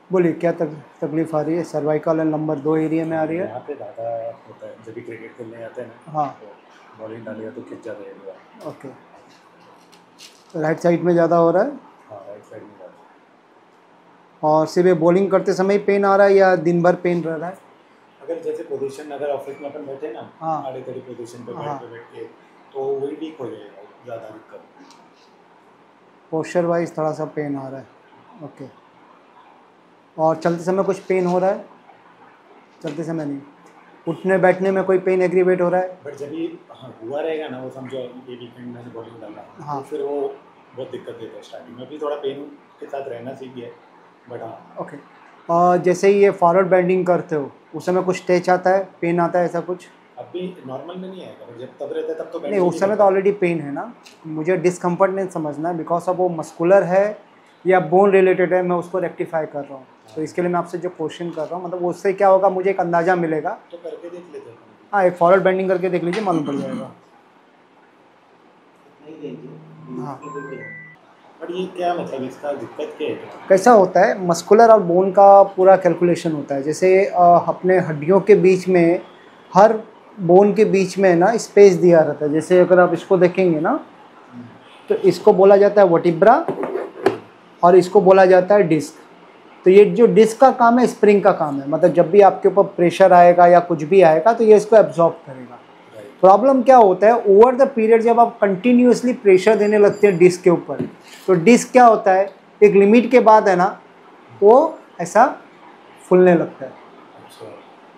बोलिए क्या तकलीफ आ रही है? सर्वाइकल एंड नंबर 2 एरिया में आ रही है। यहाँ पे ज़्यादा होता है जब भी क्रिकेट खेलने आते हैं ना। हाँ। तो बॉलिंग डालिए तो खिंच जाता है एरिया। ओके, राइट साइड में ज़्यादा हो रहा है हाँ, राइट साइड में ज़्यादा। और सिर्फ बॉलिंग करते समय पेन आ रहा है या दिन भर पेन रह रहा है? अगर जैसे पोजीशन अगर ऑफिस में अपन बैठे ना, हाँ। आड़े तेरी पोजीशन पे हाँ। बैठ के तो वही वीक हो जाएगा, ज़्यादा दिक्कत। पोस्चर वाइज थोड़ा सा पेन आ रहा है। ओके, और चलते समय कुछ पेन हो रहा है? चलते समय नहीं, उठने बैठने में कोई पेन एग्रीवेट हो रहा है? बट जब ये हाँ हुआ रहेगा ना, वो समझो ये वीकेंड मैंने बॉलिंग डाला, हाँ। तो फिर वो बहुत दिक्कत देता है। स्टार्टिंग में भी थोड़ा पेन के साथ रहना सीख गया, बट हाँ। ओके, और जैसे ही ये फॉरवर्ड बेंडिंग करते हो उस समय कुछ टेच आता है, पेन आता है, ऐसा कुछ? अभी नॉर्मल में नहीं आएगा, बट जब तब रहता है तब तो नहीं, उस समय तो ऑलरेडी पेन है ना। मुझे डिस्कम्फर्ट नहीं समझना है, बिकॉज अब वो मस्कुलर है या बोन रिलेटेड है, मैं उसको रेक्टिफाई कर रहा हूँ। तो इसके लिए मैं आपसे जो क्वेश्चन कर रहा हूँ, मतलब उससे क्या होगा, मुझे एक अंदाज़ा मिलेगा। तो करके देख लेते हैं। हाँ, एक फॉरवर्ड बेंडिंग करके देख लीजिए, मालूम पड़ जाएगा। हाँ, बट ये क्या मतलब, इसका दिक्कत क्या है? कैसा होता है, मस्कुलर और बोन का पूरा कैलकुलेशन होता है। जैसे अपने हड्डियों के बीच में, हर बोन के बीच में ना स्पेस दिया रहता है। जैसे अगर आप इसको देखेंगे ना, तो इसको बोला जाता है वर्टिब्रा और इसको बोला जाता है डिस्क। तो ये जो डिस्क का काम है, स्प्रिंग का काम है। मतलब जब भी आपके ऊपर प्रेशर आएगा या कुछ भी आएगा तो ये इसको एब्जॉर्ब करेगा। प्रॉब्लम क्या होता है, ओवर द पीरियड जब आप कंटिन्यूसली प्रेशर देने लगते हैं डिस्क के ऊपर, तो डिस्क क्या होता है, एक लिमिट के बाद है ना, वो ऐसा फूलने लगता है।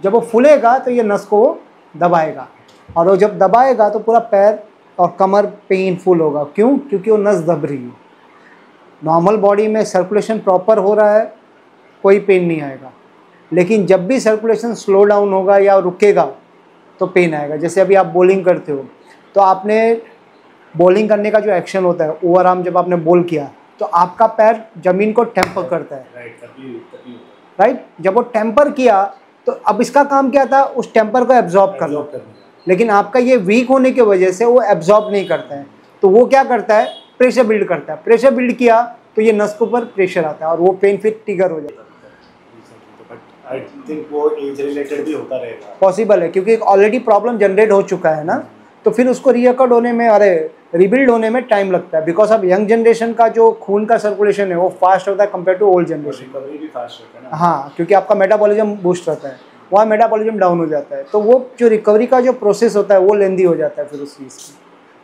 जब वो फूलेगा तो ये नस को वो दबाएगा, और वो जब दबाएगा तो पूरा पैर और कमर पेनफुल होगा। क्यों? क्योंकि वो नस दब रही है। नॉर्मल बॉडी में सर्कुलेशन प्रॉपर हो रहा है, कोई पेन नहीं आएगा। लेकिन जब भी सर्कुलेशन स्लो डाउन होगा या रुकेगा तो पेन आएगा। जैसे अभी आप बॉलिंग करते हो, तो आपने बॉलिंग करने का जो एक्शन होता है, ओवर आर्म जब आपने बॉल किया तो आपका पैर जमीन को टेम्पर करता है, राइट। जब वो टेम्पर किया तो अब इसका काम क्या था, उस टेम्पर को एब्जॉर्ब करना। लेकिन आपका ये वीक होने की वजह से वो एब्जॉर्ब नहीं करता है, तो वो क्या करता है, प्रेशर बिल्ड करता है। प्रेशर बिल्ड किया तो ये नस के ऊपर प्रेशर आता है और वो पेन फिर ट्रिगर हो जाता है। आई थिंक वो एज रिलेटेड भी होता रहेगा। पॉसिबल है, क्योंकि ऑलरेडी प्रॉब्लम जनरेट हो चुका है ना, तो फिर उसको रीअकॉर्ड होने में, रिबिल्ड होने में टाइम लगता है। बिकॉज अब यंग जनरेशन का जो खून का सर्कुलेशन है वो फास्ट होता है compare to old generation. Recovery भी फास्ट होता है ना। हाँ, क्योंकि आपका मेटाबॉलिज्म बूस्ट रहता है, वहाँ मेटाबॉलिज्म डाउन हो जाता है, तो वो जो रिकवरी का जो प्रोसेस होता है वो लेंदी हो जाता है फिर उस चीज़ की।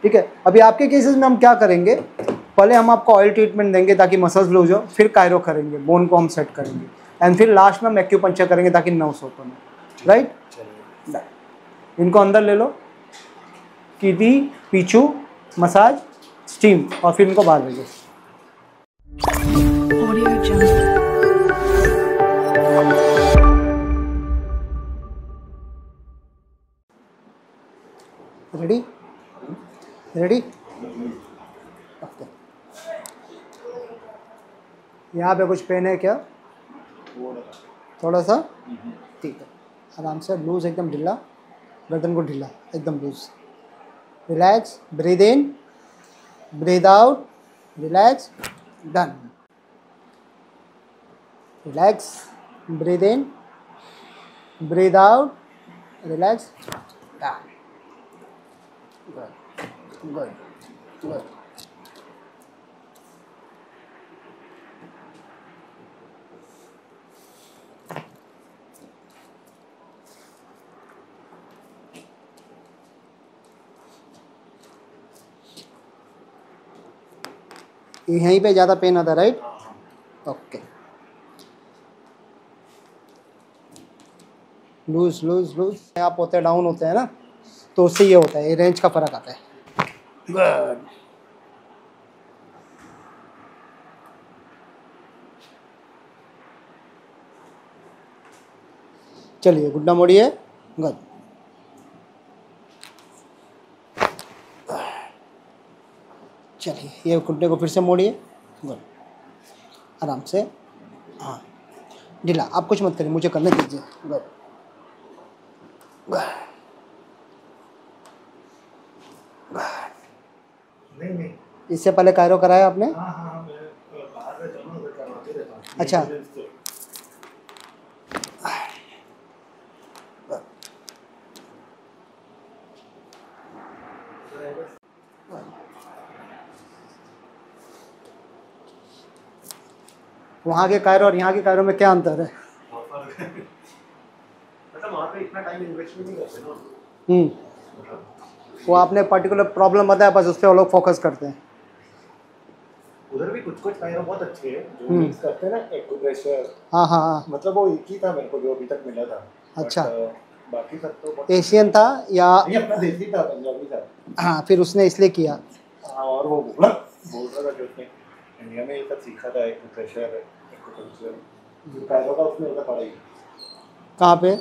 ठीक है, अभी आपके केसेस में हम क्या करेंगे, पहले हम आपको ऑयल ट्रीटमेंट देंगे ताकि मसल्स लूज हो, फिर कायरो करेंगे, बोन को हम सेट करेंगे, एंड फिर लास्ट में हम एक्यूपंक्चर करेंगे ताकि नर्व्स ओपन हो। राइट, इनको अंदर ले लो, कीदी, पीछू, मसाज, स्टीम, और फिर इनको बाहर भेजो। Ready ready. ओके, यहाँ पे कुछ पेन है क्या? थोड़ा सा, ठीक है। आराम से, लूज, एकदम ढीला, गर्दन को ढीला, एकदम loose. Relax, breathe in, breathe out, relax, done. Relax, breathe in, breathe out, relax, done. Good good good. यहीं पे ज़्यादा पेन आता है, right? Okay, loose loose loose. आप होते डाउन होते हैं ना, तो उससे ये होता है, ये रेंज का फ़र्क आता है। गुड। चलिए, घुटना मोड़िए। गुड। चलिए, ये घुटने को फिर से मोड़िए। गुड, आराम से। हाँ, ढीला, आप कुछ मत करिए, मुझे करने दीजिए। Good good. नहीं, इससे पहले कायरो कराया आपने? हाँ, मैं बाहर रहता हूँ ना, करवाते रहता हूँ। अच्छा, वहाँ के कायरो और यहाँ के कायरो में क्या अंतर है? मतलब वहाँ पे इतना टाइम इन्वेस्ट भी नहीं करते ना। वो आपने पर्टिकुलर प्रॉब्लम बताया, बस उस पर वो लोग फोकस करते हैं। उधर भी कुछ कायरो बहुत अच्छे हैं जो मिक्स करते हैं ना एक्यूप्रेशर। हाँ हाँ हाँ। मतलब वो एक ही था मेरे को जो अभी तक मिला था। अच्छा। बाकी सब तो एशियन था या नहीं, अपना देसी था, पंजाबी था। हाँ, फिर उसने इसलिए किया। हाँ, और वो बोल रहा था कि उसने इंडिया में ये सब सीखा था, एक्यूप्रेशर, एक्यूपंक्चर, जो कायरो का उसने उधर पढ़ाई। कहाँ पे?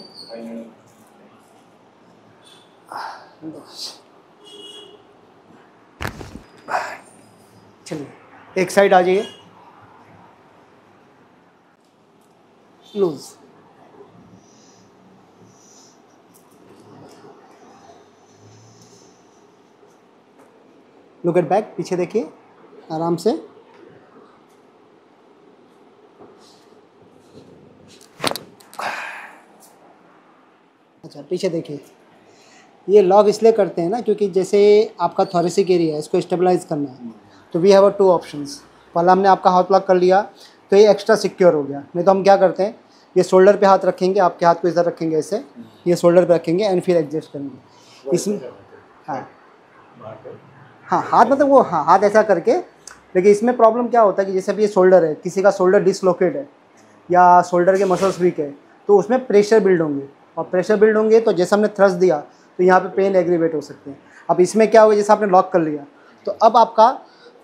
चलिए एक साइड आ जाइए। लूज। लुक एट बैक, पीछे देखिए आराम से। अच्छा पीछे देखिए। ये लॉक इसलिए करते हैं ना क्योंकि जैसे आपका थोरेसिक एरिया है, इसको स्टेबलाइज करना है, तो वी हैव 2 ऑप्शंस। पहला हमने आपका हाथ लॉक कर लिया तो ये एक्स्ट्रा सिक्योर हो गया। नहीं तो हम क्या करते हैं, ये शोल्डर पे हाथ रखेंगे, आपके हाथ को इधर रखेंगे ऐसे, ये शोल्डर पे रखेंगे एंड फिर एडजस्ट करेंगे इसमें। हाँ हाँ, हाथ मतलब वो, हाँ हाथ ऐसा करके। लेकिन इसमें प्रॉब्लम क्या होता है कि जैसे अभी ये शोल्डर है, किसी का शोल्डर डिसलोकेट है या शोल्डर के मसल्स वीक है, तो उसमें प्रेशर बिल्ड होंगे, और प्रेशर बिल्ड होंगे तो जैसे हमने थ्रस्ट दिया तो यहाँ पे पेन एग्रीवेट हो सकते हैं। अब इसमें क्या होगा, जैसे आपने लॉक कर लिया तो अब आपका,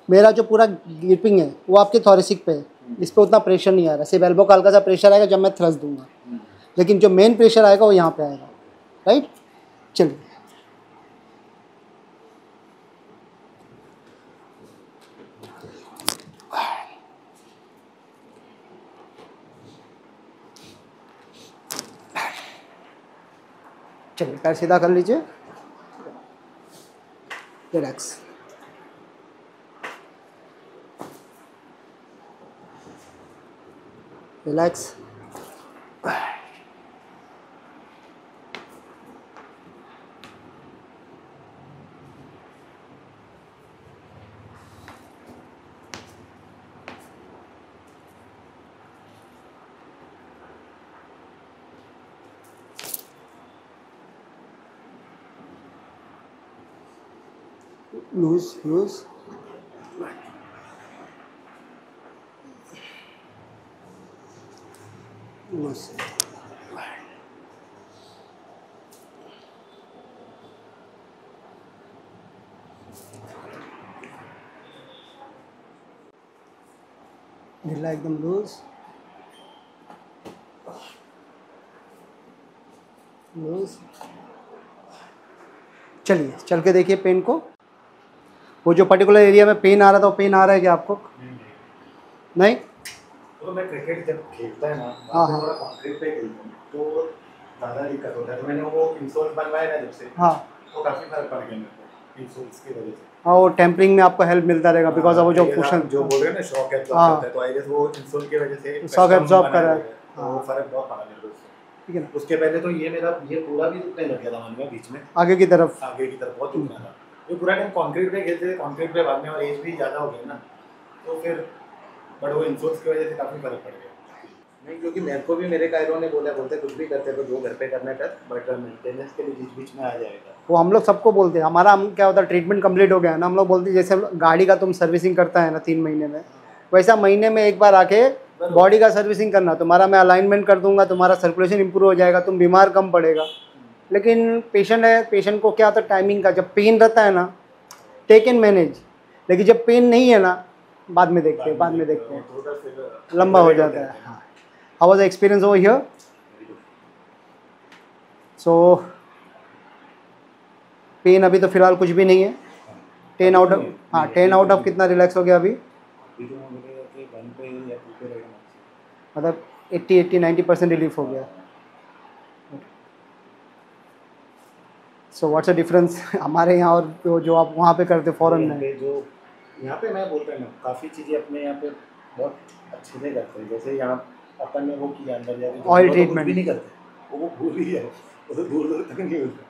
मेरा जो पूरा ग्रिपिंग है वो आपके थोरेसिक पे है, इस पर उतना प्रेशर नहीं आ रहा। सिर्फ एल्बो का हल्का सा प्रेशर आएगा जब मैं थ्रस्ट दूंगा, लेकिन जो मेन प्रेशर आएगा वो यहाँ पे आएगा। राइट, चलिए चलिए पैर सीधा कर लीजिए, relax. Relax. Loose loose. Loose. ढीला एकदम लूज लूज। चलिए चल के देखिए पेन को। वो जो पर्टिकुलर एरिया में पेन आ रहा था वो पेन आ रहा है क्या आपको? नहीं। तो मैं क्रिकेट जब खेलता है ना, हाँ मैं थोड़ा कंक्रीट पे खेलता हूँ तो ज़्यादा दिक्कत होता है। तो मैंने वो इंसोल बनवाया ना जब से, हाँ तो काफ़ी फर्क पड़ गया मेरे को इंसोल्स की वजह से। हाँ, वो टेम्परिंग में आपको हेल्प मिलता रहेगा बिकॉज ऑफ वो जो कुशन जो बोल रहे हैं ना शॉक एब्जॉर्ब करता है, तो आई गेस वो इंसोल की वजह से शॉक एब्जॉर्ब कर रहा है। तो वो फर्क बहुत पड़ा मेरे को उससे। ठीक है ना। उसके पहले तो ये मेरा ये पूरा भी दुखने लग गया था मन में बीच में, आगे की तरफ बहुत दुखना था। ये पूरा टाइम कंक्रीट पे खेलते थे, कंक्रीट पे बाद में और एज भी ज़्यादा हो गया ना, तो फिर बट वो इंसोल्स की वजह से काफ़ी फर्क पड़ गया। नहीं, क्योंकि मेरे को भी मेरे कायरों ने बोलते कुछ भी करते तो जो घर पे करना कर, बट मेंटेनेंस के लिए बीच बीच में आ जाएगा। वो हम लोग सबको बोलते हैं। हमारा हम क्या होता है, ट्रीटमेंट कंप्लीट हो गया ना, हम लोग बोलते हैं जैसे गाड़ी का तुम सर्विसिंग करता है ना 3 महीने में, वैसा महीने में एक बार आके बॉडी का सर्विसिंग करना। तुम्हारा मैं अलाइनमेंट कर दूंगा, तुम्हारा सर्कुलेशन इंप्रूव हो जाएगा, तुम बीमार कम पड़ेगा। लेकिन पेशेंट है, पेशेंट को क्या होता है टाइमिंग का, जब पेन रहता है ना टेक एंड मैनेज, लेकिन जब पेन नहीं है ना बाद में देखते हैं लंबा हो जाता है। हाँ, how was the experience over here? So pain अभी तो फिलहाल कुछ भी नहीं है। 10 आउट ऑफ, हाँ 10 आउट ऑफ कितना रिलैक्स हो गया अभी? मतलब 80-90% रिलीफ हो गया। सो व्हाट्स द डिफरेंस हमारे यहाँ और जो आप वहाँ पे करते फॉरेन में? जो यहाँ पे मैं बोलता हूँ काफ़ी चीज़ें अपने यहाँ पे बहुत अच्छे से करते हैं। जैसे यहाँ अपन ने वो किया अंदर जाके ऑयल ट्रीटमेंट भी नहीं करते, वो भूल ही है, वो तो दूर दूर तक नहीं होता।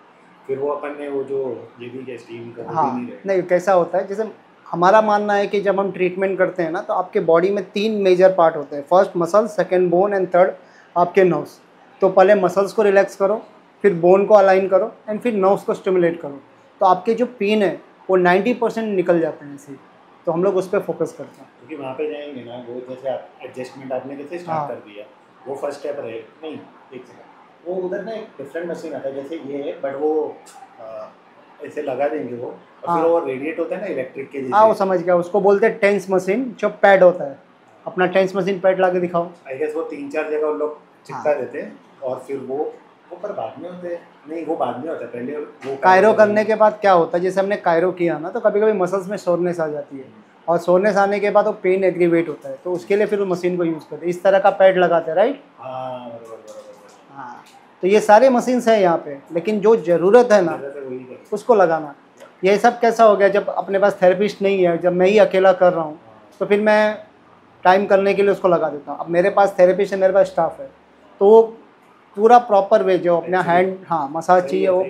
फिर वो अपन ने वो जो ये भी क्या स्टीम का हाँ भी नहीं, नहीं कैसा होता है, जैसे हमारा मानना है कि जब हम ट्रीटमेंट करते हैं ना तो आपके बॉडी में 3 मेजर पार्ट होते हैं, first muscle, second bone and third आपके नर्व्स। तो पहले मसल्स को रिलैक्स करो, फिर बोन को अलाइन करो एंड फिर नर्व्स को स्टिमुलेट करो, तो आपके जो पेन है वो 90% निकल जाते हैं ऐसे ही। तो हम लोग उस पर फोकस करते हैं। क्योंकि वहाँ पे जाएंगे ना, वो जैसे आप एडजस्टमेंट आपने जैसे हाँ। स्टार्ट कर दिया, वो फर्स्ट स्टेप रहे नहीं, एक सेकंड, वो उधर ना एक डिफरेंट मशीन आता है जैसे ये है, बट वो ऐसे लगा देंगे वो, और हाँ। फिर वो रेडिएट होता है ना इलेक्ट्रिक के हाँ वो जैसे। समझ गया, उसको बोलते हैं टेंस मशीन, जो पैड होता है। अपना टेंस मशीन पैड ला के दिखाओ। आई गेस वो 3-4 जगह उन लोग चिपका हाँ। देते हैं, और फिर वो पर बाद में होते हैं। नहीं, वो बाद में होता है, पहले वो कायरो करने के बाद क्या होता है, जैसे हमने कायरो किया ना तो कभी कभी मसल्स में सोरनेस आ जाती है, और सोरनेस आने के बाद वो पेन एग्रीवेट होता है, तो उसके लिए फिर वो मशीन को यूज़ करते हैं, इस तरह का पैड लगाते हैं, राइट। हाँ बराबर। हाँ, तो ये सारे मशीन्स हैं यहाँ पे, लेकिन जो ज़रूरत है ना वही कर। उसको लगाना। ये सब कैसा हो गया, जब अपने पास थेरेपिस्ट नहीं है, जब मैं ही अकेला कर रहा हूँ तो फिर मैं टाइम करने के लिए उसको लगा देता हूँ। अब मेरे पास थेरेपिस्ट है, मेरे पास स्टाफ है, तो वो पूरा प्रॉपर वे जो अपना हैंड, हाँ, मसाज चाहिए वो